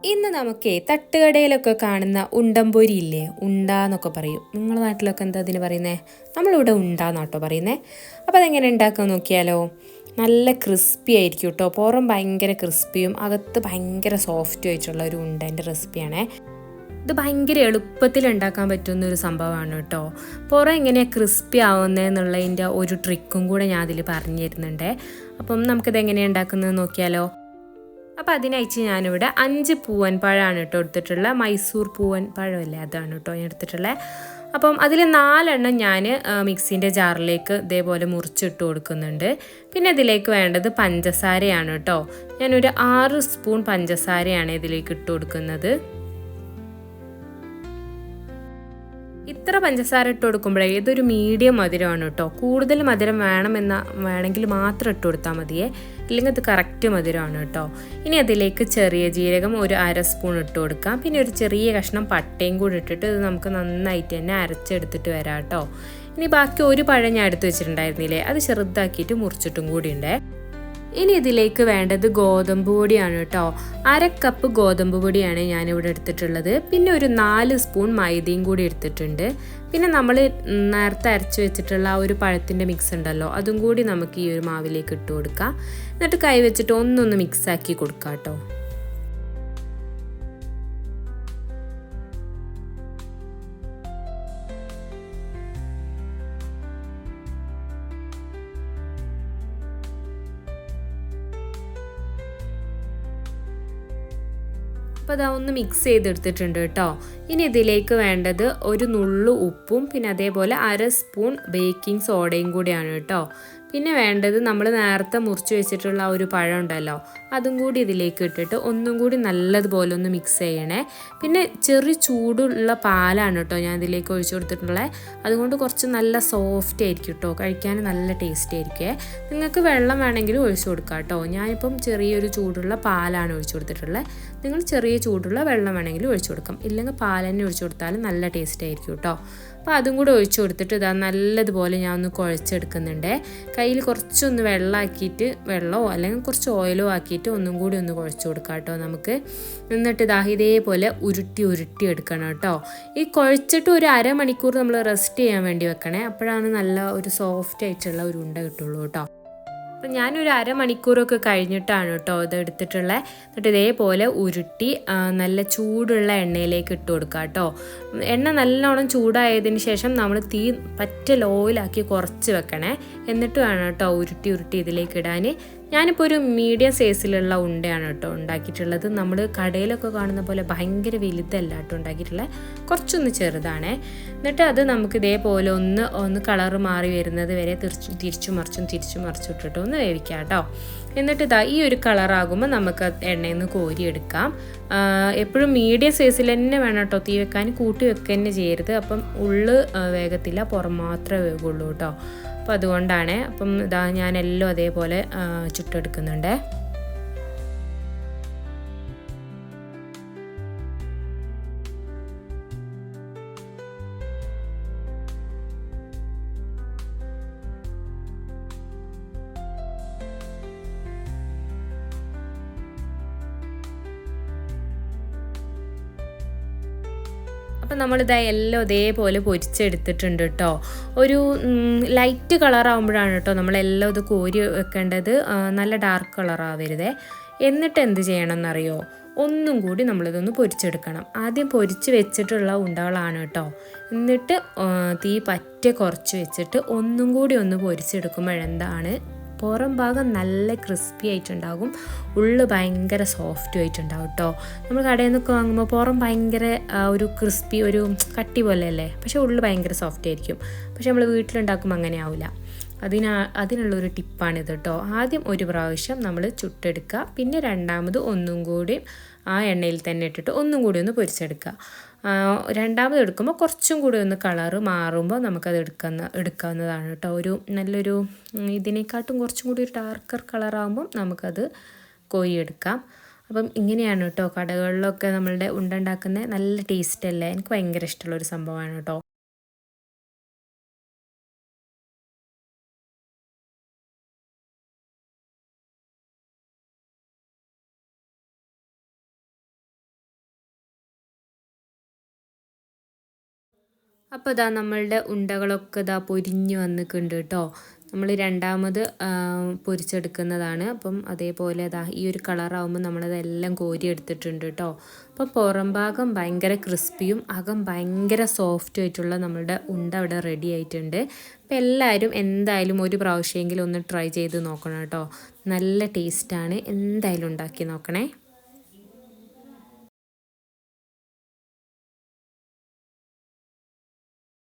ഇന്ന് നമുക്കേ തട്ടുകടയിലൊക്കെ കാണുന്ന ഉണ്ടംപൊരി ഇല്ലേ, ഉണ്ടാന്നൊക്കെ പറയും. നിങ്ങളുടെ നാട്ടിലൊക്കെ എന്താ അതിന് പറയുന്നത്? നമ്മളിവിടെ ഉണ്ടാന്നാട്ടോ പറയുന്നത്. അപ്പോൾ അതെങ്ങനെ ഉണ്ടാക്കാൻ നോക്കിയാലോ? നല്ല ക്രിസ്പി ആയിരിക്കും കേട്ടോ. പുറം ഭയങ്കര ക്രിസ്പിയും അകത്ത് ഭയങ്കര സോഫ്റ്റും ആയിട്ടുള്ള ഒരു ഉണ്ടേൻ്റെ റെസിപ്പിയാണേ. ഇത് ഭയങ്കര എളുപ്പത്തിൽ ഉണ്ടാക്കാൻ പറ്റുന്ന ഒരു സംഭവമാണ് കേട്ടോ. പുറം എങ്ങനെയാണ് ക്രിസ്പി ആവുന്നതെന്നുള്ളതിൻ്റെ ഒരു ട്രിക്കും കൂടെ ഞാൻ അതിൽ പറഞ്ഞു തരുന്നുണ്ട്. അപ്പം നമുക്കിത് എങ്ങനെയാണ് ഉണ്ടാക്കുന്നത് നോക്കിയാലോ? അപ്പോൾ അതിനയച്ച് ഞാനിവിടെ 5 പൂവൻ പഴമാണ് കേട്ടോ എടുത്തിട്ടുള്ളത്. മൈസൂർ പൂവൻ പഴമല്ലേ, അതാണ് കേട്ടോ ഞാൻ എടുത്തിട്ടുള്ളത്. അപ്പം അതിൽ 4 എണ്ണം ഞാൻ മിക്സീൻ്റെ ജാറിലേക്ക് ഇതേപോലെ മുറിച്ചിട്ട് കൊടുക്കുന്നുണ്ട്. പിന്നെ ഇതിലേക്ക് വേണ്ടത് പഞ്ചസാരയാണ് കേട്ടോ. ഞാനൊരു 6 സ്പൂൺ പഞ്ചസാരയാണ് ഇതിലേക്ക് ഇട്ട് കൊടുക്കുന്നത്. ഇത്ര പഞ്ചസാര ഇട്ട് കൊടുക്കുമ്പോഴേ ഇതൊരു മീഡിയം മധുരമാണ് കേട്ടോ. കൂടുതൽ മധുരം വേണമെങ്കിൽ മാത്രം ഇട്ട് കൊടുത്താൽ മതിയേ, ഇല്ലെങ്കിൽ ഇത് കറക്റ്റ് മധുരമാണ് കേട്ടോ. ഇനി അതിലേക്ക് ചെറിയ ജീരകം ഒരു 1/2 സ്പൂൺ ഇട്ട് കൊടുക്കാം. പിന്നെ ഒരു ചെറിയ കഷ്ണം പട്ടയും കൂടി ഇട്ടിട്ട് ഇത് നമുക്ക് നന്നായിട്ട് തന്നെ അരച്ചെടുത്തിട്ട് വരാം കേട്ടോ. ഇനി ബാക്കി ഒരു പഴം ഞാൻ എടുത്ത് വെച്ചിട്ടുണ്ടായിരുന്നില്ലേ, അത് ചെറുതാക്കിയിട്ട് മുറിച്ചിട്ടും കൂടി ഉണ്ട്. ഇനി ഇതിലേക്ക് വേണ്ടത് ഗോതമ്പ് പൊടിയാണ് കേട്ടോ. 1/2 കപ്പ് ഗോതമ്പ് പൊടിയാണ് ഞാനിവിടെ എടുത്തിട്ടുള്ളത്. പിന്നെ ഒരു 4 സ്പൂൺ മൈദയും കൂടി എടുത്തിട്ടുണ്ട്. പിന്നെ നമ്മൾ നേരത്തെ അരച്ച് വെച്ചിട്ടുള്ള ആ ഒരു പഴത്തിൻ്റെ മിക്സ് ഉണ്ടല്ലോ, അതും കൂടി നമുക്ക് ഈ ഒരു മാവിലേക്ക് ഇട്ട് കൊടുക്കാം. എന്നിട്ട് കൈ വെച്ചിട്ട് ഒന്നൊന്ന് മിക്സാക്കി കൊടുക്കാം കേട്ടോ. അപ്പോൾ അതാ ഒന്ന് മിക്സ് ചെയ്തെടുത്തിട്ടുണ്ട് കേട്ടോ. ഇനി ഇതിലേക്ക് വേണ്ടത് ഒരു നുള്ളു ഉപ്പും പിന്നെ അതേപോലെ 1/2 സ്പൂൺ ബേക്കിംഗ് സോഡയും കൂടിയാണ് കേട്ടോ. പിന്നെ വേണ്ടത് നമ്മൾ നേരത്തെ മുറിച്ച് വെച്ചിട്ടുള്ള ആ ഒരു പഴം ഉണ്ടല്ലോ, അതും കൂടി ഇതിലേക്ക് ഇട്ടിട്ട് ഒന്നും കൂടി നല്ലതുപോലെ ഒന്ന് മിക്സ് ചെയ്യണേ. പിന്നെ ചെറിയ ചൂടുള്ള പാലാണ് കേട്ടോ ഞാൻ ഇതിലേക്ക് ഒഴിച്ചു കൊടുത്തിട്ടുള്ളത്. അതുകൊണ്ട് കുറച്ച് നല്ല സോഫ്റ്റ് ആയിരിക്കും കേട്ടോ, കഴിക്കാൻ നല്ല ടേസ്റ്റ് ആയിരിക്കും. നിങ്ങൾക്ക് വെള്ളം വേണമെങ്കിലും ഒഴിച്ചു കൊടുക്കാം കേട്ടോ. ഞാനിപ്പം ചെറിയൊരു ചൂടുള്ള പാലാണ് ഒഴിച്ചു കൊടുത്തിട്ടുള്ളത്. നിങ്ങൾ ചെറിയ ചൂടുള്ള വെള്ളം വേണമെങ്കിലും ഒഴിച്ചു കൊടുക്കാം, ഇല്ലെങ്കിൽ പാൽ തന്നെ ഒഴിച്ചു കൊടുത്താലും നല്ല ടേസ്റ്റ് ആയിരിക്കും കേട്ടോ. അപ്പോൾ അതും കൂടി ഒഴിച്ചു കൊടുത്തിട്ട് ഇതാ നല്ലതുപോലെ ഞാൻ ഒന്ന് കുഴച്ചെടുക്കുന്നുണ്ട്. കയ്യിൽ കുറച്ചൊന്ന് വെള്ളമോ അല്ലെങ്കിൽ കുറച്ച് ഓയിലോ ആക്കിയിട്ട് ഒന്നും കൂടി ഒന്ന് കുഴച്ച് കൊടുക്കാം കേട്ടോ നമുക്ക്. എന്നിട്ട് ഇതേപോലെ ഉരുട്ടി എടുക്കണം കേട്ടോ. ഈ കുഴച്ചിട്ട് ഒരു 1/2 മണിക്കൂർ നമ്മൾ റെസ്റ്റ് ചെയ്യാൻ വേണ്ടി വെക്കണേ. അപ്പോഴാണ് നല്ല ഒരു സോഫ്റ്റ് ആയിട്ടുള്ള ഒരു ഉണ്ട കിട്ടുള്ളൂ കേട്ടോ. അപ്പം ഞാനൊരു 1/2 മണിക്കൂറൊക്കെ കഴിഞ്ഞിട്ടാണ് കേട്ടോ ഇത് എടുത്തിട്ടുള്ളത്. എന്നിട്ട് ഇതേപോലെ ഉരുട്ടി നല്ല ചൂടുള്ള എണ്ണയിലേക്ക് ഇട്ട് കൊടുക്കുക കേട്ടോ. എണ്ണ നല്ലോണം ചൂടായതിന് ശേഷം നമ്മൾ തീ പറ്റ ലോയിലാക്കി കുറച്ച് വെക്കണേ. എന്നിട്ട് വേണം കേട്ടോ ഉരുട്ടി ഇതിലേക്ക് ഇടാൻ. ഞാനിപ്പോൾ ഒരു മീഡിയം സൈസിലുള്ള ഉണ്ടയാണ് കേട്ടോ ഉണ്ടാക്കിയിട്ടുള്ളത്. നമ്മൾ കടയിലൊക്കെ കാണുന്ന പോലെ ഭയങ്കര വലുതല്ല കേട്ടോ ഉണ്ടാക്കിയിട്ടുള്ളത്, കുറച്ചൊന്ന് ചെറുതാണേ. എന്നിട്ട് അത് നമുക്ക് ഇതേപോലെ ഒന്ന് കളറ് മാറി വരുന്നത് വരെ തിരിച്ചു മറിച്ചും ഇട്ടിട്ട് ഒന്ന് വേവിക്കാം കേട്ടോ. എന്നിട്ട് ഈ ഒരു കളറാകുമ്പോൾ നമുക്ക് എണ്ണയിൽ നിന്ന് കോരിയെടുക്കാം. എപ്പോഴും മീഡിയം സൈസിൽ തന്നെ വേണം കേട്ടോ തീ വെക്കാൻ, കൂട്ടി വെക്കുക തന്നെ ചെയ്യരുത്. അപ്പം ഉള്ളു വേഗത്തില്ല, പുറം മാത്രമേ വേഗുള്ളൂ കേട്ടോ. അപ്പോൾ അതുകൊണ്ടാണ്. അപ്പം ഞാനെല്ലാം അതേപോലെ ചുട്ടെടുക്കുന്നുണ്ട്. അപ്പം എല്ലാം ഇതേപോലെ പൊരിച്ചെടുത്തിട്ടുണ്ട് കേട്ടോ. ഒരു ലൈറ്റ് കളറാകുമ്പോഴാണ് കേട്ടോ നമ്മളെല്ലാം ഇത് കോരി വെക്കേണ്ടത്. നല്ല ഡാർക്ക് കളറാവരുതേ. എന്നിട്ട് എന്ത് ചെയ്യണം എന്നറിയോ, ഒന്നും കൂടി നമ്മളിതൊന്ന് പൊരിച്ചെടുക്കണം. ആദ്യം പൊരിച്ച് വെച്ചിട്ടുള്ള ഉണ്ടകളാണ് കേട്ടോ. എന്നിട്ട് തീ കുറച്ച് വെച്ചിട്ട് ഒന്നും കൂടി ഒന്ന് പൊരിച്ചെടുക്കുമ്പോഴെന്താണ് പുറം ഭാഗം നല്ല ക്രിസ്പി ആയിട്ടുണ്ടാകും, ഉള്ളു ഭയങ്കര സോഫ്റ്റും ആയിട്ടുണ്ടാകും കേട്ടോ. നമ്മൾ കടയിൽ നിന്നൊക്കെ വാങ്ങുമ്പോൾ പുറം ഭയങ്കര ഒരു ക്രിസ്പി ഒരു കട്ടി പോലെയല്ലേ, പക്ഷേ ഉള്ളു ഭയങ്കര സോഫ്റ്റ് ആയിരിക്കും. പക്ഷെ നമ്മൾ വീട്ടിലുണ്ടാക്കുമ്പോൾ അങ്ങനെ ആവില്ല. അതിനുള്ളൊരു ടിപ്പാണിത് കേട്ടോ. ആദ്യം ഒരു പ്രാവശ്യം നമ്മൾ ചുട്ടെടുക്കുക, പിന്നെ രണ്ടാമത് ഒന്നും കൂടി ആ എണ്ണയിൽ തന്നെ ഇട്ടിട്ട് ഒന്നും കൂടി ഒന്ന് പൊരിച്ചെടുക്കുക. രണ്ടാമത് എടുക്കുമ്പോൾ കുറച്ചും കൂടി ഒന്ന് കളറ് മാറുമ്പോൾ നമുക്കത് എടുക്കാവുന്നതാണ് കേട്ടോ. നല്ലൊരു ഇതിനെക്കാട്ടും കുറച്ചും കൂടി ഒരു ഡാർക്കർ കളറാകുമ്പം നമുക്കത് കോരിയെടുക്കാം. അപ്പം ഇങ്ങനെയാണ് കേട്ടോ കടകളിലൊക്കെ നമ്മളുടെ ഉണ്ടാക്കുന്നത്. നല്ല ടേസ്റ്റ് അല്ലേ, എനിക്ക് ഭയങ്കര ഇഷ്ടമുള്ളൊരു സംഭവമാണ് കേട്ടോ. അപ്പോൾ ഇതാ നമ്മളുടെ ഉണ്ടകളൊക്കെ ഇതാ പൊരിഞ്ഞ് വന്നിട്ടുണ്ട് കേട്ടോ. നമ്മൾ രണ്ടാമത് പൊരിച്ചെടുക്കുന്നതാണ്. അപ്പം അതേപോലെ ഇതാ ഈ ഒരു കളറാകുമ്പോൾ നമ്മളതെല്ലാം കോരി എടുത്തിട്ടുണ്ട് കേട്ടോ. അപ്പോൾ പുറം ഭാഗം ഭയങ്കര ക്രിസ്പിയും അകം ഭയങ്കര സോഫ്റ്റും ആയിട്ടുള്ള നമ്മളുടെ ഉണ്ട അവിടെ റെഡി ആയിട്ടുണ്ട്. അപ്പോൾ എല്ലാവരും എന്തായാലും ഒരു പ്രാവശ്യമെങ്കിലും ഒന്ന് ട്രൈ ചെയ്ത് നോക്കണം കേട്ടോ. നല്ല ടേസ്റ്റാണ്, എന്തായാലും ഉണ്ടാക്കി നോക്കണേ.